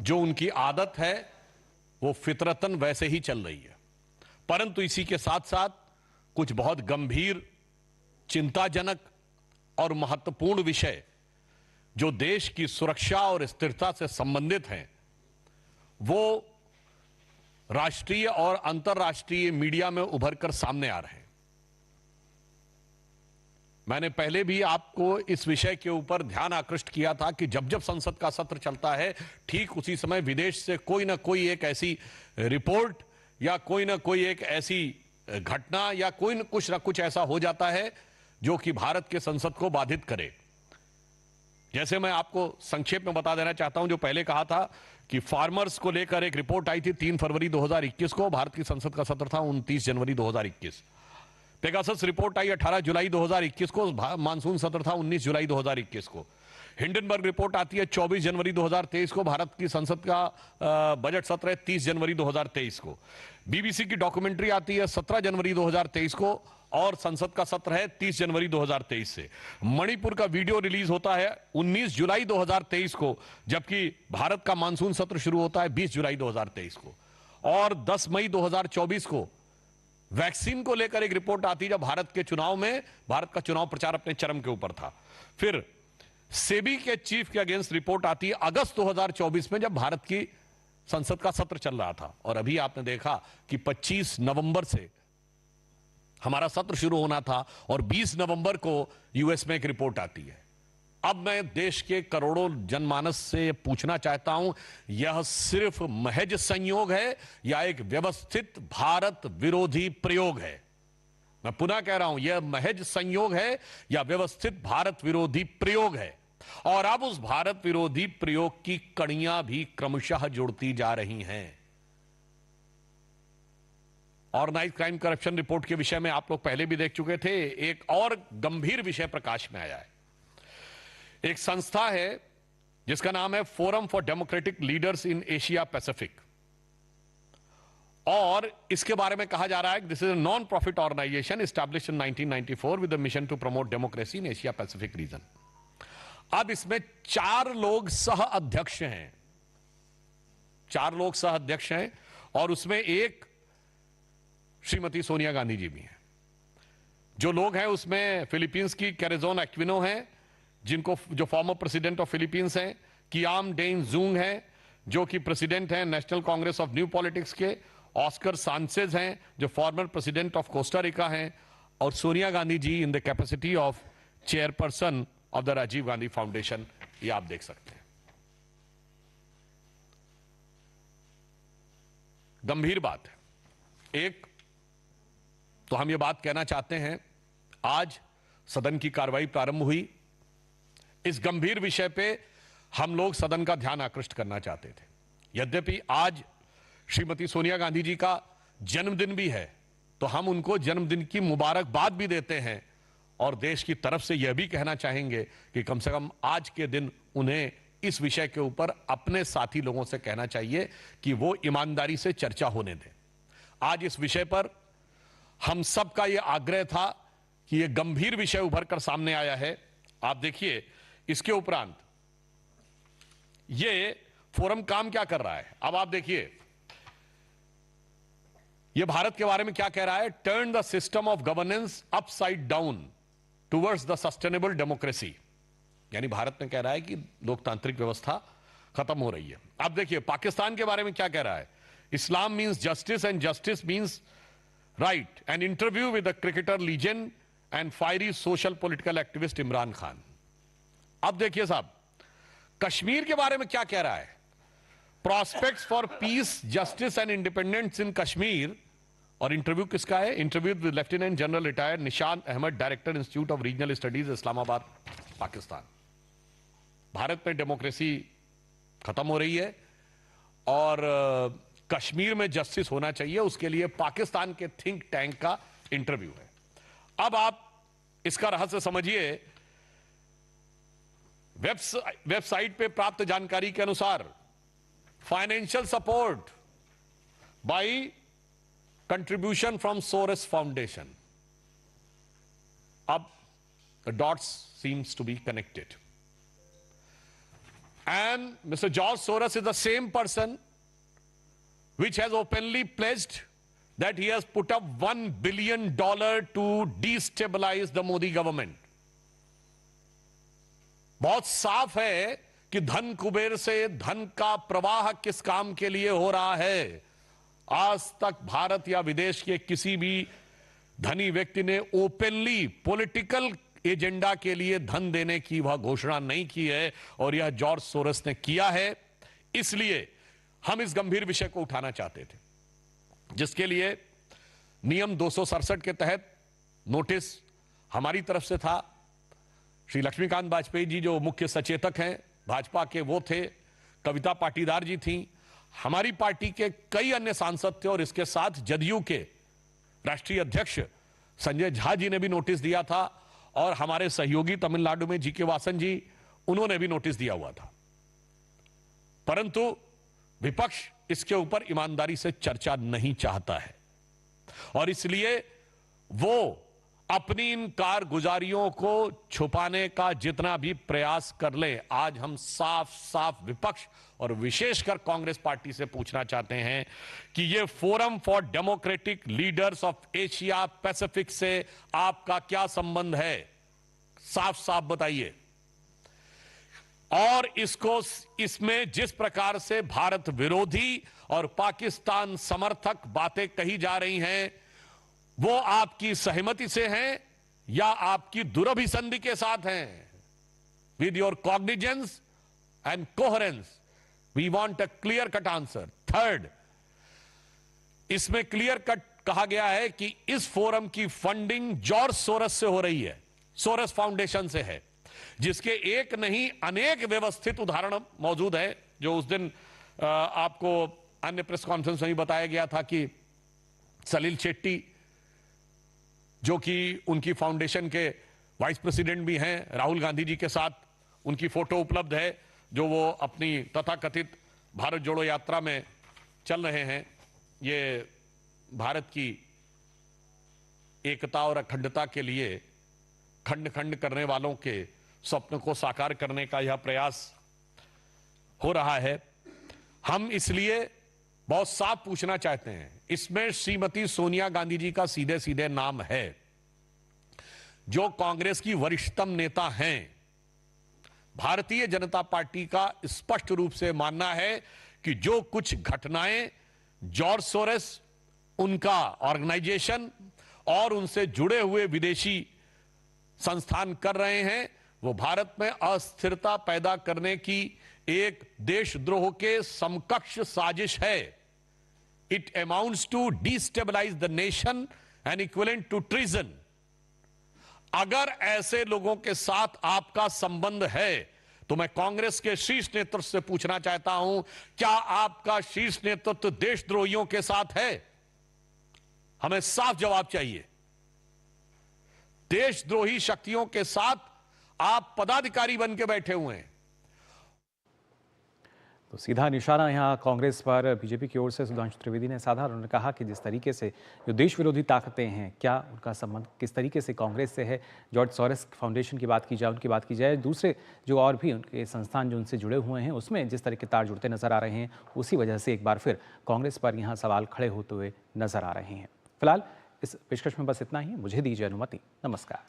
जो उनकी आदत है वो फितरतन वैसे ही चल रही है। परंतु इसी के साथ साथ कुछ बहुत गंभीर, चिंताजनक और महत्वपूर्ण विषय जो देश की सुरक्षा और स्थिरता से संबंधित हैं, वो राष्ट्रीय और अंतर्राष्ट्रीय मीडिया में उभरकर सामने आ रहे हैं। मैंने पहले भी आपको इस विषय के ऊपर ध्यान आकृष्ट किया था कि जब जब संसद का सत्र चलता है, ठीक उसी समय विदेश से कोई ना कोई एक ऐसी रिपोर्ट या कोई ना कोई एक ऐसी घटना या कोई कुछ ना कुछ ऐसा हो जाता है जो कि भारत के संसद को बाधित करे। जैसे मैं आपको संक्षेप में बता देना चाहता हूं, जो पहले कहा था कि फार्मर्स को लेकर एक रिपोर्ट आई थी 3 फरवरी 2021 को, भारत की संसद का सत्र था 29 जनवरी 2021। पेगासस रिपोर्ट आई 18 जुलाई 2021 को, मानसून सत्र था 19 जुलाई 2021 को। हिंडनबर्ग रिपोर्ट आती है 24 जनवरी 2023 को, भारत की संसद का बजट सत्र है 30 जनवरी 2023 को। बीबीसी की डॉक्यूमेंट्री आती है 17 जनवरी 2023 को और संसद का सत्र है 30 जनवरी 2023 से। मणिपुर का वीडियो रिलीज होता है 19 जुलाई 2023 को, जबकि भारत का मानसून सत्र शुरू होता है 20 जुलाई 2023 को। और 10 मई 2024 को वैक्सीन को लेकर एक रिपोर्ट आती है, जब भारत के चुनाव में भारत का चुनाव प्रचार अपने चरम के ऊपर था। फिर सेबी के चीफ के अगेंस्ट रिपोर्ट आती है अगस्त 2024 में, जब भारत की संसद का सत्र चल रहा था। और अभी आपने देखा कि 25 नवंबर से हमारा सत्र शुरू होना था और 20 नवंबर को यूएस में एक रिपोर्ट आती है। अब मैं देश के करोड़ों जनमानस से पूछना चाहता हूं, यह सिर्फ महज संयोग है या एक व्यवस्थित भारत विरोधी प्रयोग है? मैं पुनः कह रहा हूं, यह महज संयोग है या व्यवस्थित भारत विरोधी प्रयोग है? और अब उस भारत विरोधी प्रयोग की कड़ियां भी क्रमशः जुड़ती जा रही हैं। ऑर्गेनाइज्ड क्राइम करप्शन रिपोर्ट के विषय में आप लोग पहले भी देख चुके थे। एक और गंभीर विषय प्रकाश में आया है। एक संस्था है जिसका नाम है forum for democratic leaders in Asia Pacific, और इसके बारे में कहा जा रहा है कि this is a non profit organisation established in 1994 with the mission to promote democracy in Asia Pacific region. अब इसमें 4 लोग सह अध्यक्ष हैं, 4 लोग सह अध्यक्ष हैं, और उसमें एक श्रीमती सोनिया गांधी जी भी हैं। जो लोग हैं उसमें फिलीपींस की कैरेजोन एक्विनो हैं, जो फॉर्मर प्रेसिडेंट ऑफ फिलीपींस हैं, कियाम डेन जूंग हैं जो कि प्रेसिडेंट हैं National Congress of New Politics के, ऑस्कर सांचेज हैं जो former president of Costa Rica हैं, और Sonia Gandhi ji in the capacity of chairperson of the Rajiv Gandhi Foundation. ये आप देख सकते हैं। गंभीर बात है। एक तो हम ये बात कहना चाहते हैं, आज सदन की कार्रवाई प्रारंभ हुई। इस गंभीर विषय पे हम लोग सदन का ध्यान आकृष्ट करना चाहते थे। यद्यपि आज श्रीमती सोनिया गांधी जी का जन्मदिन भी है, तो हम उनको जन्मदिन की मुबारकबाद भी देते हैं और देश की तरफ से यह भी कहना चाहेंगे कि कम से कम आज के दिन उन्हें इस विषय के ऊपर अपने साथी लोगों से कहना चाहिए कि वो ईमानदारी से चर्चा होने दें। आज इस विषय पर हम सबका यह आग्रह था कि यह गंभीर विषय उभर कर सामने आया है। आप देखिए, इसके उपरांत यह फोरम काम क्या कर रहा है। अब आप देखिए, यह भारत के बारे में क्या कह रहा है। Turn the system of governance upside down towards the sustainable democracy. यानी भारत में कह रहा है कि लोकतांत्रिक व्यवस्था खत्म हो रही है। अब देखिए, पाकिस्तान के बारे में क्या कह रहा है। Islam means justice and justice means right. An interview with the cricketer legend and fiery social political activist Imran Khan. अब देखिए साहब, कश्मीर के बारे में क्या कह रहा है। Prospects for peace, justice and independence in Kashmir. और इंटरव्यू किसका है। Interview with lieutenant general retired Nishant Ahmed, director institute of regional studies, Islamabad, Pakistan. Bharat में डेमोक्रेसी खत्म हो रही है और कश्मीर में जस्टिस होना चाहिए, उसके लिए पाकिस्तान के थिंक टैंक का इंटरव्यू है। अब आप इसका रहस्य समझिए। वेबसाइट पे प्राप्त जानकारी के अनुसार financial support by contribution from Soros Foundation. अब the dots seems to be connected. And Mr. George Soros is the same person which has openly pledged that he has put up $1 billion to destabilize the Modi government. बहुत साफ है कि धन कुबेर से धन का प्रवाह किस काम के लिए हो रहा है। आज तक भारत या विदेश के किसी भी धनी व्यक्ति ने ओपनली पॉलिटिकल एजेंडा के लिए धन देने की वह घोषणा नहीं की है, और यह जॉर्ज सोरस ने किया है। इसलिए हम इस गंभीर विषय को उठाना चाहते थे, जिसके लिए नियम 267 के तहत नोटिस हमारी तरफ से था। श्री लक्ष्मीकांत वाजपेयी जी जो मुख्य सचेतक हैं भाजपा के, वो थे। कविता पाटीदार जी थी। हमारी पार्टी के कई अन्य सांसद थे, और इसके साथ जदयू के राष्ट्रीय अध्यक्ष संजय झा जी ने भी नोटिस दिया था, और हमारे सहयोगी तमिलनाडु में जी.के. वासन जी, उन्होंने भी नोटिस दिया हुआ था। परंतु विपक्ष इसके ऊपर ईमानदारी से चर्चा नहीं चाहता है, और इसलिए वो अपनी इन कारगुजारियों को छुपाने का जितना भी प्रयास कर ले, आज हम साफ साफ विपक्ष और विशेषकर कांग्रेस पार्टी से पूछना चाहते हैं कि ये forum for democratic leaders of Asia Pacific से आपका क्या संबंध है? साफ साफ बताइए। और इसमें जिस प्रकार से भारत विरोधी और पाकिस्तान समर्थक बातें कही जा रही हैं, वो आपकी सहमति से हैं या आपकी दुरभिसंधि के साथ हैं? With your cognizance and coherence we want a clear cut answer. Third, इसमें क्लियर कट कहा गया है कि इस फोरम की फंडिंग जॉर्ज सोरस से हो रही है, सोरस फाउंडेशन से है, जिसके एक नहीं अनेक व्यवस्थित उदाहरण मौजूद है। जो उस दिन आपको अन्य प्रेस कॉन्फ्रेंस में भी बताया गया था कि सलील शेट्टी, जो कि उनकी फाउंडेशन के वाइस प्रेसिडेंट भी हैं राहुल गांधी जी के साथ, उनकी फोटो उपलब्ध है, जो वो अपनी तथाकथित भारत जोड़ो यात्रा में चल रहे हैं। ये भारत की एकता और अखंडता के लिए खंड खंड करने वालों के स्वप्न को साकार करने का यह प्रयास हो रहा है। हम इसलिए बहुत साफ पूछना चाहते हैं, इसमें श्रीमती सोनिया गांधी जी का सीधे सीधे नाम है, जो कांग्रेस की वरिष्ठतम नेता हैं। भारतीय जनता पार्टी का स्पष्ट रूप से मानना है कि जो कुछ घटनाएं जॉर्ज सोरेस, उनका ऑर्गेनाइजेशन और उनसे जुड़े हुए विदेशी संस्थान कर रहे हैं, वो भारत में अस्थिरता पैदा करने की एक देशद्रोह के समकक्ष साजिश है। It amounts to destabilise the nation and equivalent to treason. अगर ऐसे लोगों के साथ आपका संबंध है, तो मैं कांग्रेस के शीर्ष नेतृत्व से पूछना चाहता हूं, क्या आपका शीर्ष नेतृत्व देशद्रोहियों के साथ है? हमें साफ जवाब चाहिए। देशद्रोही शक्तियों के साथ आप पदाधिकारी बन के बैठे हुए हैं। तो सीधा निशाना यहाँ कांग्रेस पर बीजेपी की ओर से सुधांशु त्रिवेदी ने साधा। उन्होंने कहा कि जिस तरीके से जो देश विरोधी ताकतें हैं, क्या उनका संबंध किस तरीके से कांग्रेस से है। जॉर्ज सोरेस फाउंडेशन की बात की जाए, उनकी बात की जाए, दूसरे जो और भी उनके संस्थान जो उनसे जुड़े हुए हैं, उसमें जिस तरह के तार जुड़ते नजर आ रहे हैं, उसी वजह से एक बार फिर कांग्रेस पर यहाँ सवाल खड़े होते हुए नजर आ रहे हैं। फिलहाल इस पेशकश में बस इतना ही। मुझे दीजिए अनुमति। नमस्कार।